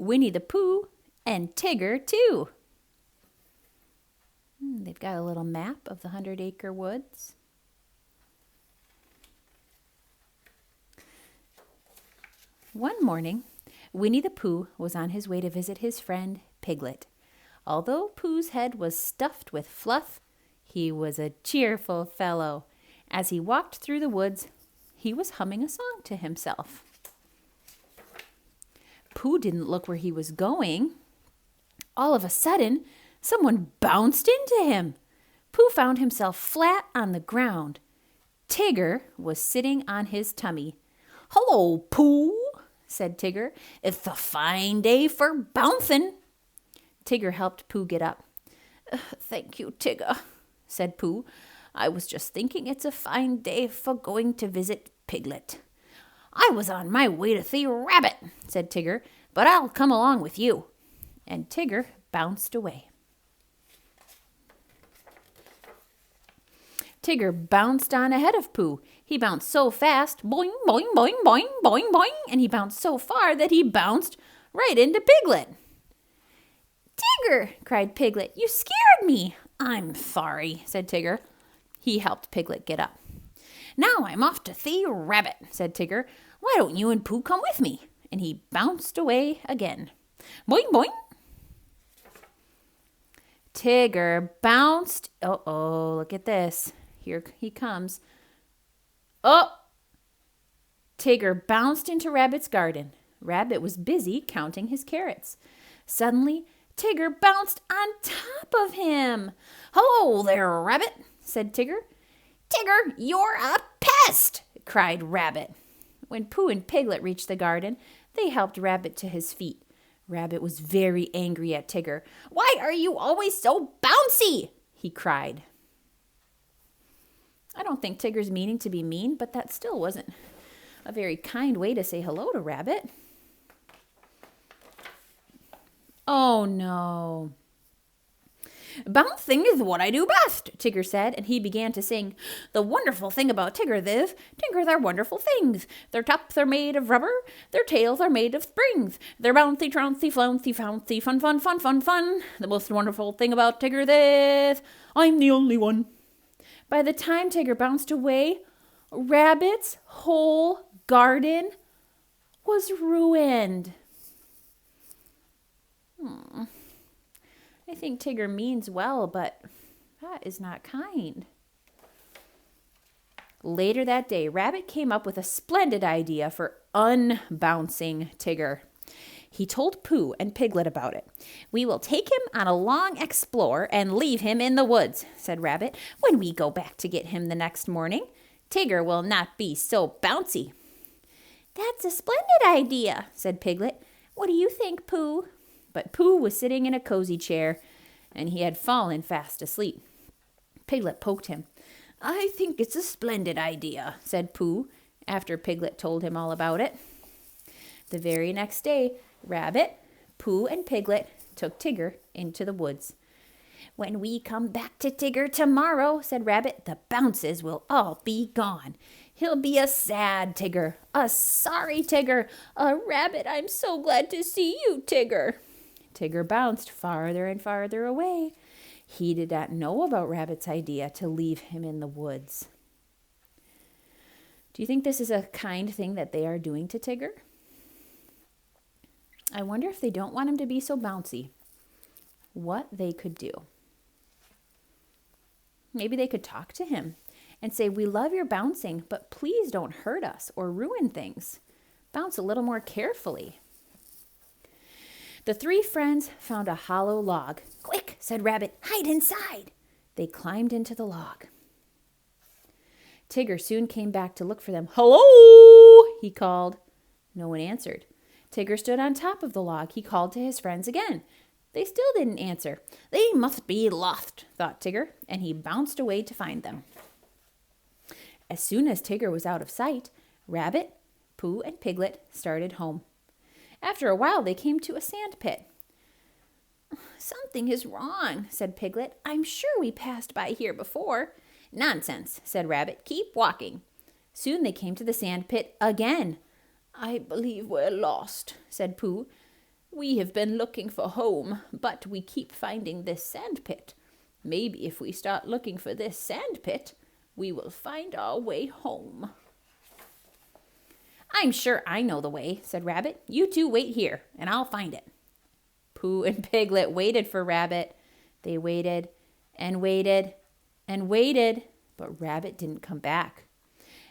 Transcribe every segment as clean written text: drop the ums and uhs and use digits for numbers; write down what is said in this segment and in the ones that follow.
Winnie the Pooh, and Tigger too. They've got a little map of the 100-acre woods. One morning, Winnie the Pooh was on his way to visit his friend Piglet. Although Pooh's head was stuffed with fluff, he was a cheerful fellow. As he walked through the woods, he was humming a song to himself. Pooh didn't look where he was going. All of a sudden, someone bounced into him. Pooh found himself flat on the ground. Tigger was sitting on his tummy. "Hello, Pooh," said Tigger. "It's a fine day for bouncing." Tigger helped Pooh get up. "Thank you, Tigger," said Pooh. "I was just thinking it's a fine day for going to visit Piglet." "I was on my way to see Rabbit," said Tigger, "but I'll come along with you." And Tigger bounced away. Tigger bounced on ahead of Pooh. He bounced so fast, boing, boing, boing, boing, boing, boing, and he bounced so far that he bounced right into Piglet. "Tigger!" cried Piglet. "You scared me." "I'm sorry," said Tigger. He helped Piglet get up. "Now I'm off to see Rabbit," said Tigger. "Why don't you and Pooh come with me?" And he bounced away again. Boing, boing. Tigger bounced. Uh-oh, look at this. Here he comes. Oh! Tigger bounced into Rabbit's garden. Rabbit was busy counting his carrots. Suddenly, Tigger bounced on top of him. "Hello there, Rabbit," said Tigger. "Tigger, you're a pest!" cried Rabbit. When Pooh and Piglet reached the garden, they helped Rabbit to his feet. Rabbit was very angry at Tigger. "Why are you always so bouncy?" he cried. I don't think Tigger's meaning to be mean, but that still wasn't a very kind way to say hello to Rabbit. Oh, no. "Bouncing is what I do best," Tigger said, and he began to sing. "The wonderful thing about Tigger is, Tiggers are wonderful things. Their tops are made of rubber, their tails are made of springs. They're bouncy, trouncy, flouncy, founcy, fun, fun, fun, fun, fun. The most wonderful thing about Tigger is, I'm the only one." By the time Tigger bounced away, Rabbit's whole garden was ruined. I think Tigger means well, but that is not kind. Later that day, Rabbit came up with a splendid idea for unbouncing Tigger. He told Pooh and Piglet about it. "We will take him on a long explore and leave him in the woods," said Rabbit. "When we go back to get him the next morning, Tigger will not be so bouncy." "That's a splendid idea," said Piglet. "What do you think, Pooh?" But Pooh was sitting in a cozy chair, and he had fallen fast asleep. Piglet poked him. "I think it's a splendid idea," said Pooh, after Piglet told him all about it. The very next day, Rabbit, Pooh, and Piglet took Tigger into the woods. "When we come back to Tigger tomorrow," said Rabbit, "the bounces will all be gone. He'll be a sad Tigger, a sorry Tigger, a Rabbit, I'm so glad to see you, Tigger." Tigger bounced farther and farther away. He did not know about Rabbit's idea to leave him in the woods. Do you think this is a kind thing that they are doing to Tigger? I wonder if they don't want him to be so bouncy, what they could do. Maybe they could talk to him and say, "We love your bouncing, but please don't hurt us or ruin things. Bounce a little more carefully." The three friends found a hollow log. "Quick," said Rabbit, "hide inside." They climbed into the log. Tigger soon came back to look for them. "Hello," he called. No one answered. Tigger stood on top of the log. He called to his friends again. They still didn't answer. "They must be lost," thought Tigger, and he bounced away to find them. As soon as Tigger was out of sight, Rabbit, Pooh, and Piglet started home. After a while, they came to a sand pit. "Something is wrong," said Piglet. "I'm sure we passed by here before." "Nonsense," said Rabbit. "Keep walking." Soon they came to the sand pit again. "I believe we're lost," said Pooh. We have been looking for home, but we keep finding this sand pit. Maybe if we start looking for this sand pit, we will find our way home." "I'm sure I know the way," said Rabbit. "You two wait here, and I'll find it." Pooh and Piglet waited for Rabbit. They waited and waited and waited, but Rabbit didn't come back.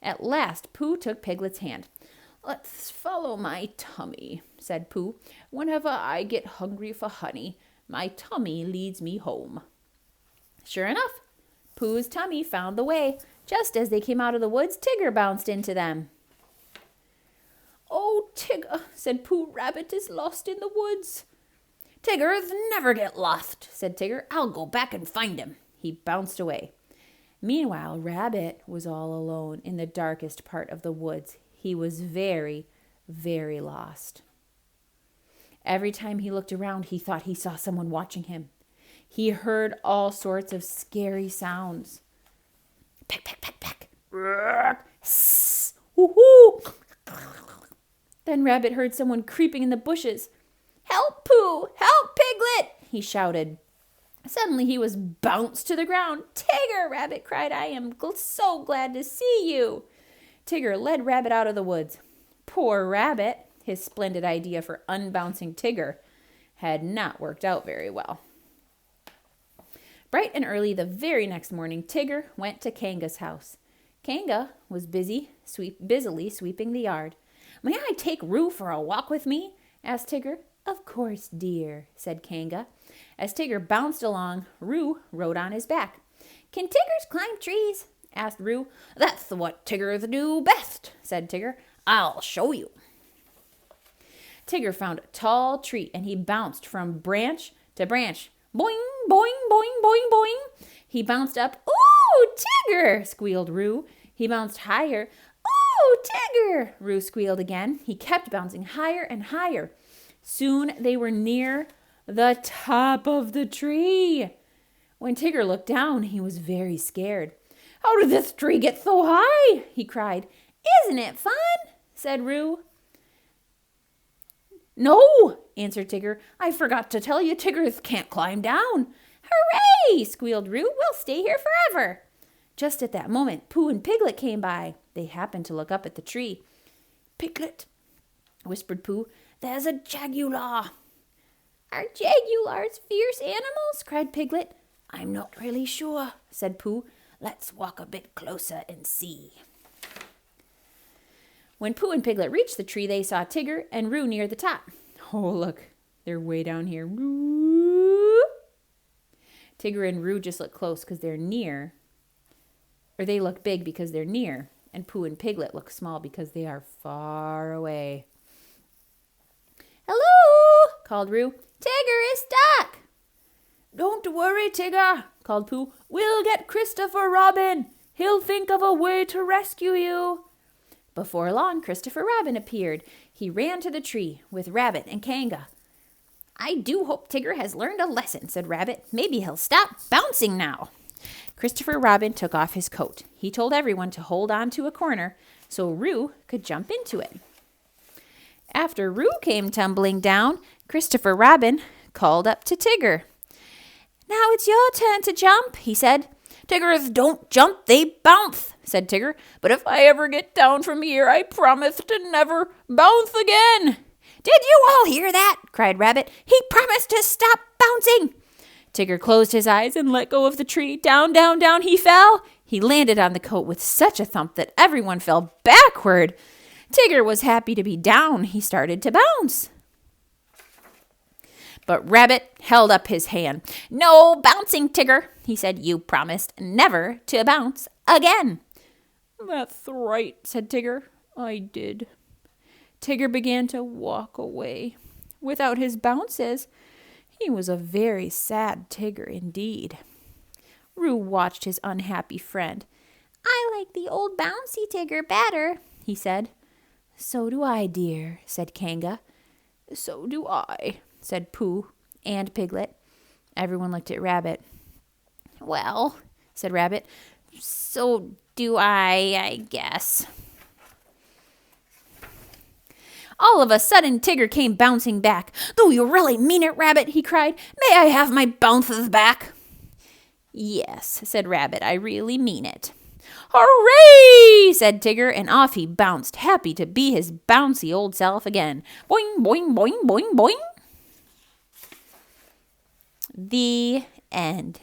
At last, Pooh took Piglet's hand. "Let's follow my tummy," said Pooh. "Whenever I get hungry for honey, my tummy leads me home." Sure enough, Pooh's tummy found the way. Just as they came out of the woods, Tigger bounced into them. "Oh, Tigger," said Pooh, "Rabbit is lost in the woods." "Tiggers never get lost," said Tigger. "I'll go back and find him." He bounced away. Meanwhile, Rabbit was all alone in the darkest part of the woods. He was very, very lost. Every time he looked around, he thought he saw someone watching him. He heard all sorts of scary sounds. Peck, peck, peck, peck. Sss, woo-hoo. Then Rabbit heard someone creeping in the bushes. "Help, Pooh! Help, Piglet!" he shouted. Suddenly he was bounced to the ground. "Tigger!" Rabbit cried. "I am so glad to see you." Tigger led Rabbit out of the woods. Poor Rabbit, his splendid idea for unbouncing Tigger, had not worked out very well. Bright and early the very next morning, Tigger went to Kanga's house. Kanga was busily sweeping the yard. "May I take Roo for a walk with me?" asked Tigger. "Of course, dear," said Kanga. As Tigger bounced along, Roo rode on his back. "Can Tiggers climb trees?" asked Roo. "That's what Tiggers do best," said Tigger. "I'll show you." Tigger found a tall tree, and he bounced from branch to branch. Boing, boing, boing, boing, boing. He bounced up. "Ooh, Tigger!" squealed Roo. He bounced higher. "Ooh, Tigger!" Roo squealed again. He kept bouncing higher and higher. Soon they were near the top of the tree. When Tigger looked down, he was very scared. "How did this tree get so high?" he cried. "Isn't it fun?" said Roo. "No," answered Tigger. "I forgot to tell you, Tiggers can't climb down." "Hooray!" squealed Roo. "We'll stay here forever." Just at that moment, Pooh and Piglet came by. They happened to look up at the tree. "Piglet," whispered Pooh, "there's a jaguar." "Are jaguars fierce animals?" cried Piglet. "I'm not really sure," said Pooh. "Let's walk a bit closer and see." When Pooh and Piglet reached the tree, they saw Tigger and Roo near the top. Oh, look, they're way down here. Roo. Tigger and Roo just look close because they're near. Or they look big because they're near. And Pooh and Piglet look small because they are far away. "Hello," called Roo. "Tigger is stuck." "Don't worry, Tigger," called Pooh. "We'll get Christopher Robin. He'll think of a way to rescue you." Before long, Christopher Robin appeared. He ran to the tree with Rabbit and Kanga. "I do hope Tigger has learned a lesson," said Rabbit. "Maybe he'll stop bouncing now." Christopher Robin took off his coat. He told everyone to hold on to a corner so Roo could jump into it. After Roo came tumbling down, Christopher Robin called up to Tigger. "Now it's your turn to jump," he said. "Tiggers don't jump, they bounce," said Tigger. "But if I ever get down from here, I promise to never bounce again." "Did you all hear that?" cried Rabbit. "He promised to stop bouncing." Tigger closed his eyes and let go of the tree. Down, down, down he fell. He landed on the coat with such a thump that everyone fell backward. Tigger was happy to be down. He started to bounce. But Rabbit held up his hand. "No bouncing, Tigger," he said. "You promised never to bounce again." "That's right," said Tigger. "I did." Tigger began to walk away. Without his bounces, he was a very sad Tigger indeed. Roo watched his unhappy friend. "I like the old bouncy Tigger better," he said. "So do I, dear," said Kanga. "So do I," said Pooh and Piglet. Everyone looked at Rabbit. "Well," said Rabbit, "so do I guess." All of a sudden, Tigger came bouncing back. "Do you really mean it, Rabbit?" he cried. "May I have my bounces back?" "Yes," said Rabbit, "I really mean it." "Hooray!" said Tigger, and off he bounced, happy to be his bouncy old self again. Boing, boing, boing, boing, boing. The end.